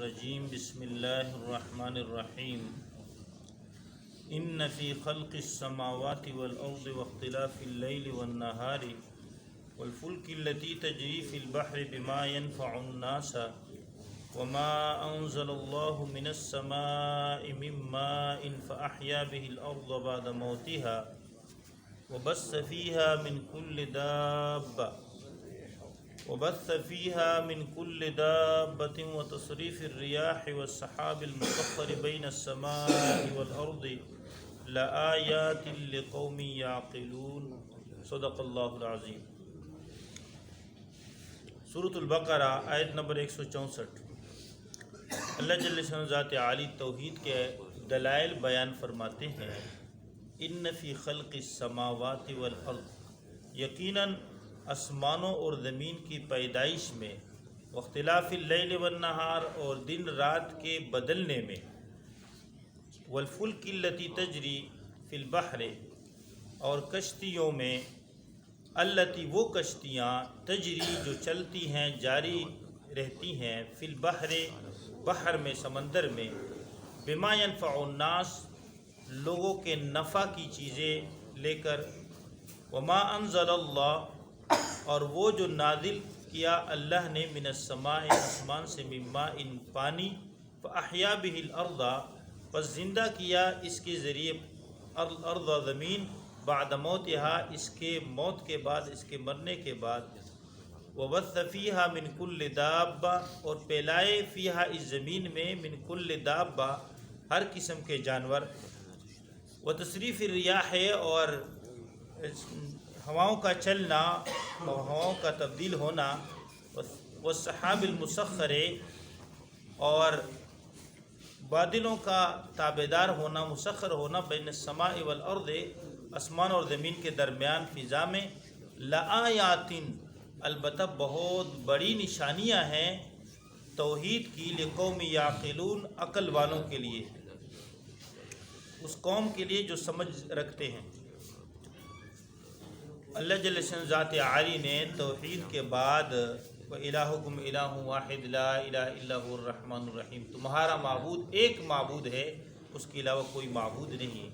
الرجیم بسم اللہ الرحمن الرحیم ان فی خلق السماوات والارض واختلاف اللیل والنہار والفلک التي تجری فی البحر بما ينفع الناس وما انزل اللہ من السماء من ماء فأحیا به الارض بعد موتها وبث فيها من كل دابة وتصريف الرياح والسحاب المسخر بين السماء والأرض لآيات لقوم يعقلون صدق اللہ العظیم۔ سورۃ البقرہ آیت نمبر 164۔ اللہ جل شانہ ذات عالی توحید کے دلائل بیان فرماتے ہیں۔ ان فی خلق السماوات والارض، یقیناً آسمانوں اور زمین کی پیدائش میں، واختلاف اللیل والنہار اور دن رات کے بدلنے میں، والفلک التی تجری فی البحر اور کشتیوں میں، التی وہ کشتیاں تجری جو چلتی ہیں جاری رہتی ہیں، فی البحر بحر میں سمندر میں، بما ينفع الناس لوگوں کے نفع کی چیزیں لے کر، وما انزل اللہ اور وہ جو نازل کیا اللہ نے، من السماء آسمان سے، من ماء پانی، فاحیا به الارض پس زندہ کیا اس کے ذریعے الارض زمین، بعد موتها اس کے موت کے بعد، اس کے مرنے کے بعد، وبث فیہا من کل دابہ اور پھیلائے فیہا اس زمین میں، من کل دابہ ہر قسم کے جانور، وتصریف الریاح اور ہواؤں کا چلنا اور ہواؤں کا تبدیل ہونا، والسحاب المسخر اور بادلوں کا تابعدار ہونا، مسخر ہونا، بین السماء والارض آسمان اور زمین کے درمیان، فضا میں، لآیات البتہ بہت بڑی نشانیاں ہیں توحید کی، لقوم یعقلون عقل والوں کے لیے، اس قوم کے لیے جو سمجھ رکھتے ہیں۔ اللہ جل شانہ ذات عالی نے توحید کے بعد وَإِلَٰهُكُمْ إِلَٰهٌ وَاحِدٌ لَا إِلَٰهَ إِلَّا هُوَ الرَّحْمَٰنُ الرَّحِيمُ، تمہارا معبود ایک معبود ہے، اس کے علاوہ کوئی معبود نہیں۔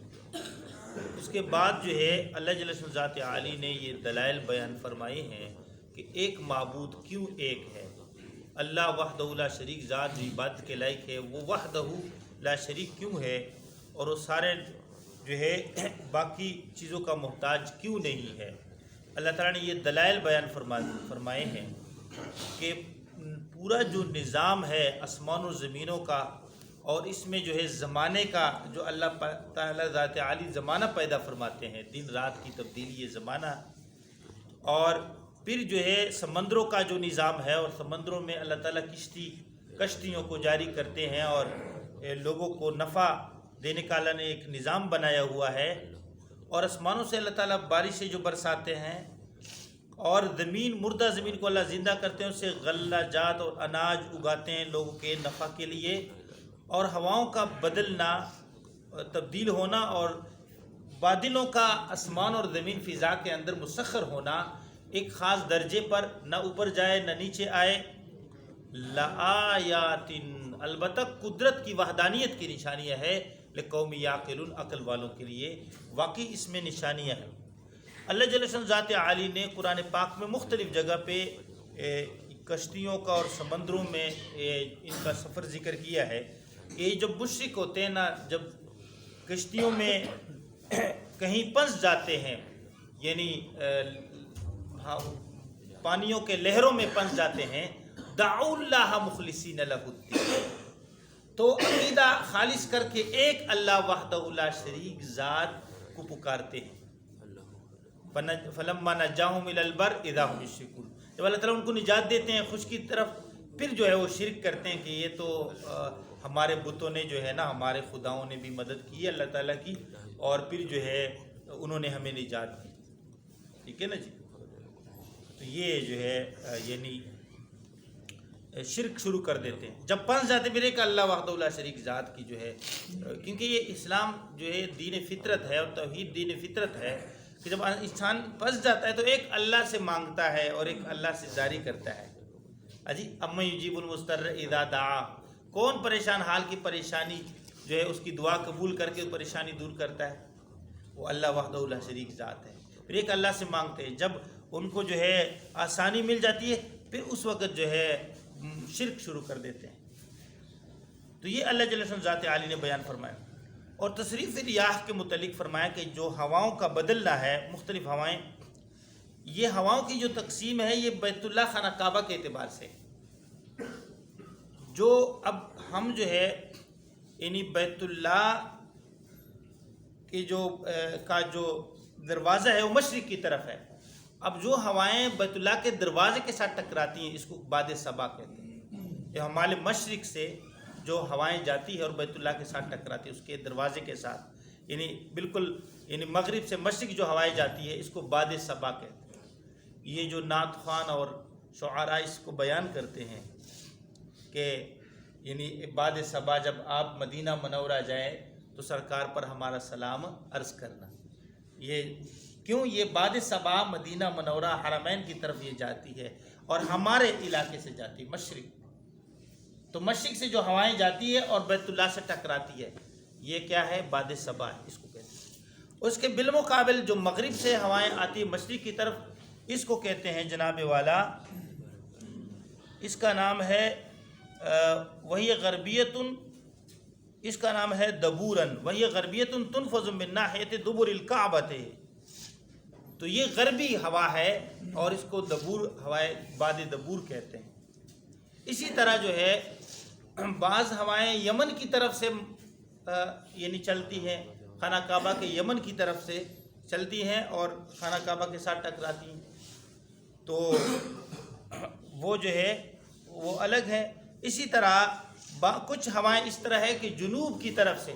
اس کے بعد جو ہے اللہ جل شانہ ذات عالی نے یہ دلائل بیان فرمائے ہیں کہ ایک معبود کیوں ایک ہے۔ اللہ وحدہ لا شریک ذات جو عبادت کے لائق ہے، وہ وحدہ لا شریک کیوں ہے، اور وہ سارے جو ہے باقی چیزوں کا محتاج کیوں نہیں ہے۔ اللہ تعالیٰ نے یہ دلائل بیان فرمائے ہیں کہ پورا جو نظام ہے آسمان و زمینوں کا، اور اس میں جو ہے زمانے کا، جو اللہ تعالیٰ ذات عالی زمانہ پیدا فرماتے ہیں، دن رات کی تبدیلی یہ زمانہ، اور پھر جو ہے سمندروں کا جو نظام ہے، اور سمندروں میں اللہ تعالیٰ کشتیوں کو جاری کرتے ہیں، اور لوگوں کو نفع دینے کا اللہ نے ایک نظام بنایا ہوا ہے، اور آسمانوں سے اللہ تعالیٰ بارشیں جو برساتے ہیں، اور زمین، مردہ زمین کو اللہ زندہ کرتے ہیں، اس سے غلہ جات اور اناج اگاتے ہیں لوگوں کے نفع کے لیے، اور ہواؤں کا بدلنا، تبدیل ہونا، اور بادلوں کا آسمان اور زمین فضا کے اندر مسخر ہونا ایک خاص درجے پر، نہ اوپر جائے نہ نیچے آئے، لآیات البتہ قدرت کی وحدانیت کی نشانیاں ہے، لقوم یعقلون عقل والوں کے لیے واقعی اس میں نشانیاں ہیں۔ اللہ جل شانہ ذات عالی نے قرآن پاک میں مختلف جگہ پہ کشتیوں کا اور سمندروں میں ان کا سفر ذکر کیا ہے کہ جب مشرک ہوتے ہیں نا، جب کشتیوں میں کہیں پھنس جاتے ہیں، یعنی پانیوں کے لہروں میں پھنس جاتے ہیں، دعوا اللہ مخلصین لہ الدین، تو عقیدہ خالص کر کے ایک اللہ وحدہ لا شریک ذات کو پکارتے ہیں۔ فلما نجاہم الی البر اذا ھم یشرکون، جب اللہ تعالیٰ ان کو نجات دیتے ہیں خشک کی طرف، پھر جو ہے وہ شرک کرتے ہیں کہ یہ تو ہمارے بتوں نے جو ہے نا، ہمارے خداؤں نے بھی مدد کی ہے اللہ تعالیٰ کی، اور پھر جو ہے انہوں نے ہمیں نجات دی۔ ٹھیک ہے نا جی، تو یہ جو ہے یعنی شرک شروع کر دیتے ہیں جب پھنس جاتے میرے کہ اللہ وحدہ لا شریک ذات کی جو ہے، کیونکہ یہ اسلام جو ہے دین فطرت ہے، اور توحید دین فطرت ہے کہ جب انسان پھنس جاتا ہے تو ایک اللہ سے مانگتا ہے اور ایک اللہ سے جاری کرتا ہے۔ اجی اما یجیب المضطر اذا دعا، کون پریشان حال کی پریشانی جو ہے اس کی دعا قبول کر کے پریشانی دور کرتا ہے؟ وہ اللہ وحدہ لا شریک ذات ہے۔ پھر ایک اللہ سے مانگتے ہیں، جب ان کو جو ہے آسانی مل جاتی ہے پھر اس وقت جو ہے شرک شروع کر دیتے ہیں۔ تو یہ اللہ جل شانہ ذات عالی نے بیان فرمایا۔ اور تصریف ریاح کے متعلق فرمایا کہ جو ہواؤں کا بدلنا ہے، مختلف ہوائیں، یہ ہواؤں کی جو تقسیم ہے یہ بیت اللہ خانہ کعبہ کے اعتبار سے، جو اب ہم جو ہے یعنی بیت اللہ کی جو دروازہ ہے وہ مشرق کی طرف ہے، اب جو ہوائیں بیت اللہ کے دروازے کے ساتھ ٹکراتی ہیں اس کو باد صبا کہتے ہیں۔ یہ ہمارے مشرق سے جو ہوائیں جاتی ہے اور بیت اللہ کے ساتھ ٹکراتی ہے اس کے دروازے کے ساتھ، یعنی بالکل یعنی مغرب سے مشرق جو ہوائیں جاتی ہے اس کو باد صبا کہتے ہیں۔ یہ جو نعت خوان اور شعراء اس کو بیان کرتے ہیں کہ یعنی باد صبا جب آپ مدینہ منورہ جائیں تو سرکار پر ہمارا سلام عرض کرنا۔ یہ کیوں؟ یہ باد صبا مدینہ منورہ حرمین کی طرف یہ جاتی ہے اور ہمارے علاقے سے جاتی ہے مشرق، تو مشرق سے جو ہوائیں جاتی ہے اور بیت اللہ سے ٹکراتی ہے یہ کیا ہے؟ باد صبا ہے، اس کو کہتے ہیں۔ اس کے بالمقابل جو مغرب سے ہوائیں آتی ہے مشرق کی طرف اس کو کہتے ہیں جناب والا، اس کا نام ہے وہی غربیتن، اس کا نام ہے دبورن، وہی غربیتن تنفذ من ناحیت دبر الکعبۃ، تو یہ غربی ہوا ہے اور اس کو دبور ہوائے باد دبور کہتے ہیں۔ اسی طرح جو ہے بعض ہوائیں یمن کی طرف سے یعنی چلتی ہیں، خانہ کعبہ کے یمن کی طرف سے چلتی ہیں اور خانہ کعبہ کے ساتھ ٹکراتی ہیں، تو وہ جو ہے وہ الگ ہے۔ اسی طرح کچھ ہوائیں اس طرح ہے کہ جنوب کی طرف سے،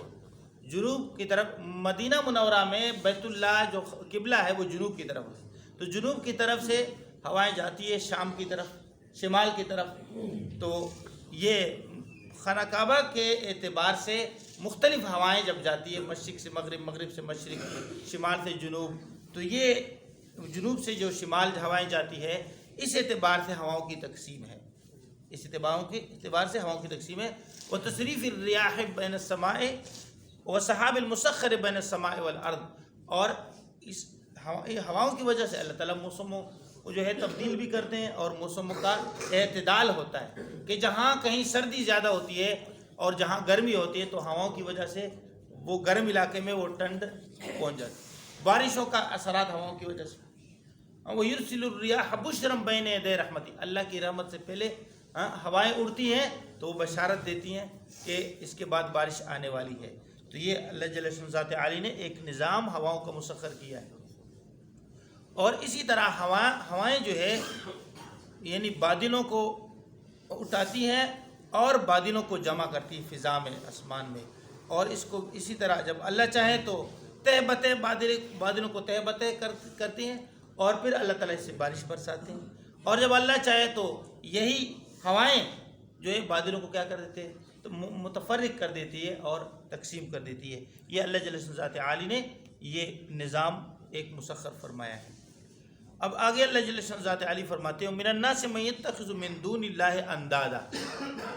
جنوب کی طرف مدینہ منورہ میں بیت اللہ جو قبلہ ہے وہ جنوب کی طرف ہے، تو جنوب کی طرف سے ہوائیں جاتی ہے شام کی طرف، شمال کی طرف، تو یہ خانہ کعبہ کے اعتبار سے مختلف ہوائیں جب جاتی ہے، مشرق سے مغرب، مغرب سے مشرق، شمال سے جنوب، تو یہ جنوب سے جو شمال ہوائیں جاتی ہے اس اعتبار سے ہواؤں کی تقسیم ہے، اس اعتبار سے ہواؤں کی تقسیم ہے۔ وتصریف الریاح بین السماء وسحاب المسخر بین السماء والارض، اور اس ہواؤں کی وجہ سے اللہ تعالیٰ موسموں کو جو ہے تبدیل بھی کرتے ہیں اور موسموں کا اعتدال ہوتا ہے کہ جہاں کہیں سردی زیادہ ہوتی ہے اور جہاں گرمی ہوتی ہے تو ہواؤں کی وجہ سے وہ گرم علاقے میں وہ ٹھنڈ پہنچ جاتی ہے، بارشوں کا اثرات ہواؤں کی وجہ سے۔ وَيُرْسِلُ الرِّيَاحَ بُشْرًا بَيْنَ يَدَيْ رَحْمَتِهِ، اللہ کی رحمت سے پہلے ہوائیں اڑتی ہیں تو وہ بشارت دیتی ہیں کہ اس کے بعد بارش آنے والی ہے۔ تو یہ اللہ جل شانہ ذات عالی نے ایک نظام ہواؤں کا مسخر کیا ہے۔ اور اسی طرح ہوائیں جو ہے یعنی بادلوں کو اٹھاتی ہیں اور بادلوں کو جمع کرتی ہے فضا میں، آسمان میں، اور اس کو اسی طرح جب اللہ چاہے تو تہ بتہ بادلوں کو تہ بتہ کرتی ہیں اور پھر اللہ تعالیٰ اس سے بارش برساتے ہیں، اور جب اللہ چاہے تو یہی ہوائیں جو ہے بادلوں کو کیا کر دیتے ہیں؟ تو متفرق کر دیتی ہے اور تقسیم کر دیتی ہے۔ یہ اللہ جل شانہ ذات عالی نے یہ نظام ایک مسخر فرمایا ہے۔ اب آگے اللہ جل شانہ ذات عالی فرماتے ہیں من الناس من یتخذ من دون اللہ اندادا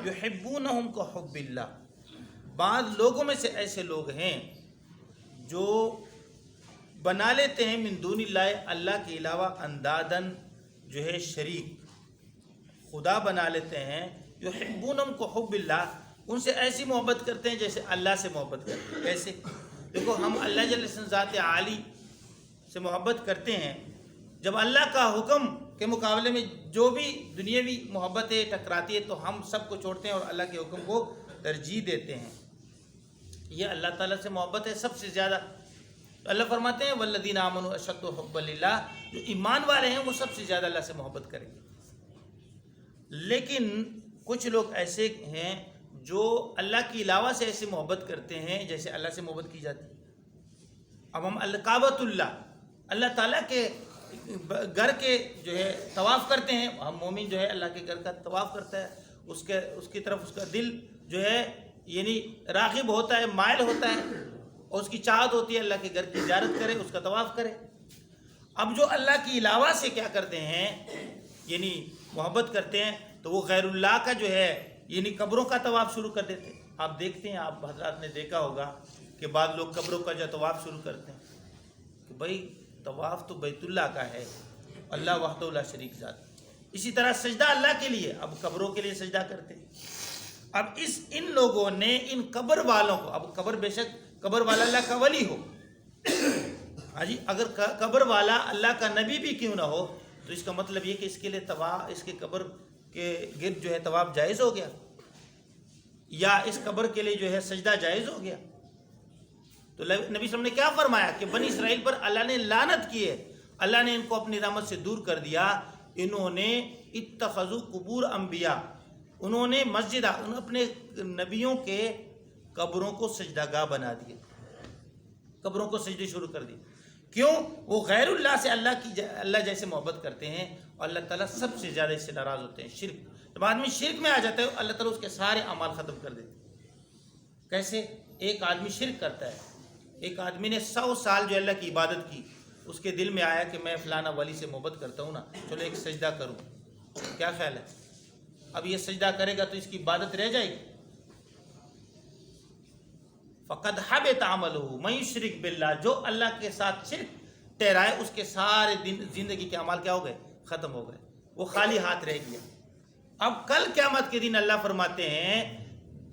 یحبونہم کحب اللہ، بعض لوگوں میں سے ایسے لوگ ہیں جو بنا لیتے ہیں من دون اللہ، اللہ کے علاوہ اندادن جو ہے شریک، خدا بنا لیتے ہیں، یحبونہم کحب اللہ، ان سے ایسی محبت کرتے ہیں جیسے اللہ سے محبت کرتے ہیں۔ کیسے؟ دیکھو ہم اللہ جل شانہ ذات عالی سے محبت کرتے ہیں جب اللہ کا حکم کے مقابلے میں جو بھی دنیاوی محبتیں ٹکراتی ہے تو ہم سب کو چھوڑتے ہیں اور اللہ کے حکم کو ترجیح دیتے ہیں۔ یہ اللہ تعالیٰ سے محبت ہے سب سے زیادہ۔ اللہ فرماتے ہیں والذین آمنوا اشد حبا للہ، جو ایمان والے ہیں وہ سب سے زیادہ اللہ سے محبت کریں گے۔ لیکن کچھ لوگ ایسے ہیں جو اللہ کے علاوہ سے ایسے محبت کرتے ہیں جیسے اللہ سے محبت کی جاتی ہے۔ اب ہم کعبۃ اللہ تعالیٰ کے گھر کے جو ہے طواف کرتے ہیں، ہم مومن جو ہے اللہ کے گھر کا طواف کرتا ہے، اس کی طرف اس کا دل جو ہے یعنی راغب ہوتا ہے، مائل ہوتا ہے، اور اس کی چاہت ہوتی ہے اللہ کے گھر کی زیارت کرے، اس کا طواف کرے۔ اب جو اللہ کے علاوہ سے کیا کرتے ہیں یعنی محبت کرتے ہیں تو وہ غیر اللہ کا جو ہے یعنی قبروں کا طواف شروع کر دیتے. آپ دیکھتے ہیں، آپ حضرات نے دیکھا ہوگا کہ بعض لوگ قبروں کا جو طواف شروع کرتے ہیں کہ بھائی طواف تو بیت اللہ کا ہے، اللہ وحدہ لا شریک ذات. اسی طرح سجدہ اللہ کے لیے، اب قبروں کے لیے سجدہ کرتے ہیں. اب ان لوگوں نے ان قبر والوں کو، اب قبر بے شک قبر والا اللہ کا ولی ہو، ہاں جی، اگر قبر والا اللہ کا نبی بھی کیوں نہ ہو تو اس کا مطلب یہ کہ اس کے لیے طواف، اس کے قبر کے گرد جو ہے طواف جائز ہو گیا، یا اس قبر کے لیے جو ہے سجدہ جائز ہو گیا. تو نبی صلی اللہ علیہ وسلم نے کیا فرمایا کہ بنی اسرائیل پر اللہ نے لعنت کی ہے، اللہ نے ان کو اپنی رحمت سے دور کر دیا. انہوں نے اتخذوا قبور انبیاء، انہوں نے مسجدہ، اپنے نبیوں کے قبروں کو سجدہ گاہ بنا دیا، قبروں کو سجدے شروع کر دی. کیوں؟ وہ غیر اللہ سے اللہ جیسے محبت کرتے ہیں، اور اللہ تعالیٰ سب سے زیادہ اس سے ناراض ہوتے ہیں. شرک، جب آدمی شرک میں آ جاتا ہے اللہ تعالیٰ اس کے سارے اعمال ختم کر دیتے. کیسے؟ ایک آدمی شرک کرتا ہے، ایک آدمی نے 100 سال جو اللہ کی عبادت کی، اس کے دل میں آیا کہ میں فلانا ولی سے محبت کرتا ہوں نا، چلو ایک سجدہ کروں. کیا خیال ہے؟ اب یہ سجدہ کرے گا تو اس کی عبادت رہ جائے گی. فقد حبط عملہ من یشرک باللہ، جو اللہ کے ساتھ شرک ٹھہرائے اس کے سارے زندگی کے اعمال کیا ہو گئے؟ ختم ہو گئے، وہ خالی ہاتھ رہ گیا. اب کل قیامت کے دن اللہ فرماتے ہیں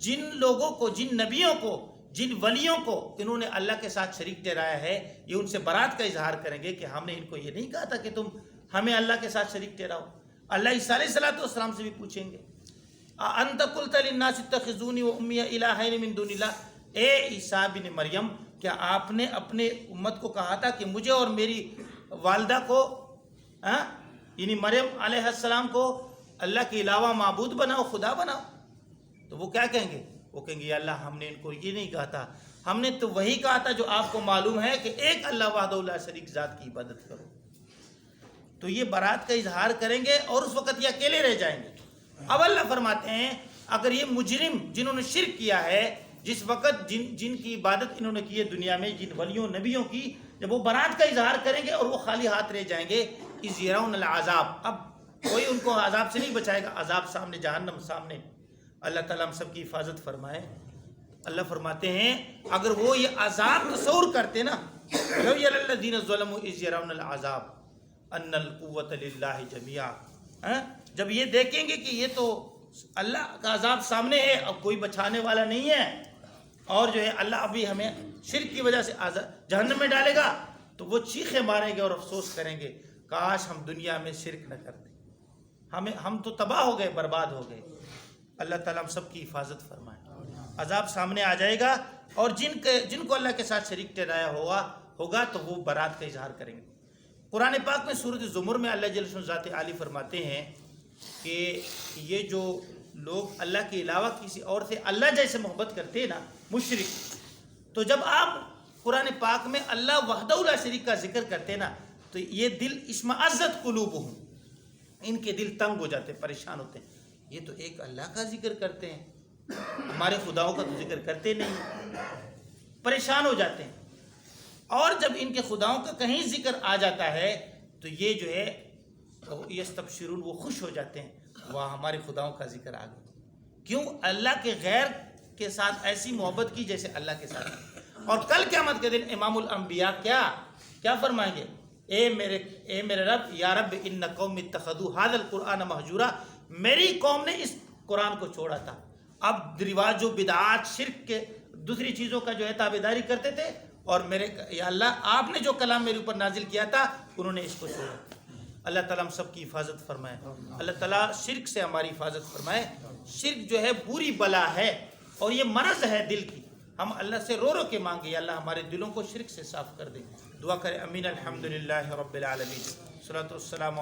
جن لوگوں کو، جن نبیوں کو، جن ولیوں کو انہوں نے اللہ کے ساتھ شریک ٹھہرایا ہے، یہ ان سے برات کا اظہار کریں گے کہ ہم نے ان کو یہ نہیں کہا تھا کہ تم ہمیں اللہ کے ساتھ شریک ٹھہراؤ. اللہ عیسیٰ علیہ السلام سے بھی پوچھیں گے انت قلت للناس اتخذونی وامي الہین من دون اللہ، اے عیسیٰ بن مریم کیا آپ نے اپنے امت کو کہا تھا کہ مجھے اور میری والدہ کو، یعنی مریم علیہ السلام کو اللہ کے علاوہ معبود بناؤ، خدا بناؤ؟ تو وہ کیا کہیں گے؟ وہ کہیں گے یا اللہ ہم نے ان کو یہ نہیں کہا تھا، ہم نے تو وہی کہا تھا جو آپ کو معلوم ہے کہ ایک اللہ وحدہ لا شریک ذات کی عبادت کرو. تو یہ برات کا اظہار کریں گے اور اس وقت یہ اکیلے رہ جائیں گے. اب اللہ فرماتے ہیں اگر یہ مجرم جنہوں نے شرک کیا ہے، جس وقت جن کی عبادت انہوں نے کی ہے دنیا میں، جن ولیوں نبیوں کی، جب وہ برات کا اظہار کریں گے اور وہ خالی ہاتھ رہ جائیں گے، اذ یرون العذاب، اب کوئی ان کو عذاب سے نہیں بچائے گا، عذاب سامنے، جہنم سامنے. اللہ تعالیٰ ہم سب کی حفاظت فرمائے. اللہ فرماتے ہیں اگر وہ یہ عذاب تصور کرتے نا، لو یری الذین ظلموا اذ یرون العذاب ان القوۃ للہ جميعا، جب یہ دیکھیں گے کہ یہ تو اللہ کا عذاب سامنے ہے، اب کوئی بچانے والا نہیں ہے، اور جو ہے اللہ ابھی ہمیں شرک کی وجہ سے جہنم میں ڈالے گا، تو وہ چیخیں ماریں گے اور افسوس کریں گے کاش ہم دنیا میں شرک نہ کرتے، ہم تو تباہ ہو گئے، برباد ہو گئے. اللہ تعالیٰ ہم سب کی حفاظت فرمائے. عذاب سامنے آ جائے گا، اور جن کو اللہ کے ساتھ شریک ٹھہرایا ہوگا تو وہ برات کا اظہار کریں گے. قرآن پاک میں سورۃ زمر میں اللہ جل شانہ ذات عالی فرماتے ہیں کہ یہ جو لوگ اللہ کے علاوہ کسی اور سے اللہ جیسے محبت کرتے ہیں نا، مشرک، تو جب آپ قرآن پاک میں اللہ وحدہ لا شریک کا ذکر کرتے ہیں نا، تو یہ دل اشمئزت قلوبہم، ان کے دل تنگ ہو جاتے ہیں، پریشان ہوتے ہیں. یہ تو ایک اللہ کا ذکر کرتے ہیں، ہمارے خداؤں کا تو ذکر کرتے نہیں، پریشان ہو جاتے ہیں. اور جب ان کے خداؤں کا کہیں ذکر آ جاتا ہے تو یہ جو ہے یستبشرون، وہ خوش ہو جاتے ہیں، واہ ہمارے خداؤں کا ذکر آ گیا. کیوں؟ اللہ کے غیر کے ساتھ ایسی محبت کی جیسے اللہ کے ساتھ. اور کل قیامت کے دن امام الانبیاء کیا فرمائیں گے؟ اے میرے رب، یا رب ان قوم اتخذوا ھذا القرآن مہجورا، میری قوم نے اس قرآن کو چھوڑا تھا. اب رواج و بدعات، شرک کے دوسری چیزوں کا جو ہے تابعداری کرتے تھے، اور یا اللہ آپ نے جو کلام میرے اوپر نازل کیا تھا انہوں نے اس کو چھوڑا. اللہ تعالیٰ ہم سب کی حفاظت فرمائے. اللہ تعالیٰ شرک سے ہماری حفاظت فرمائے. شرک جو ہے بری بلا ہے اور یہ مرض ہے دل کی. ہم اللہ سے رو کے مانگے یا اللہ ہمارے دلوں کو شرک سے صاف کر دے. دعا کرے. امین. الحمدللہ رب العالمین. صلاۃ والسلام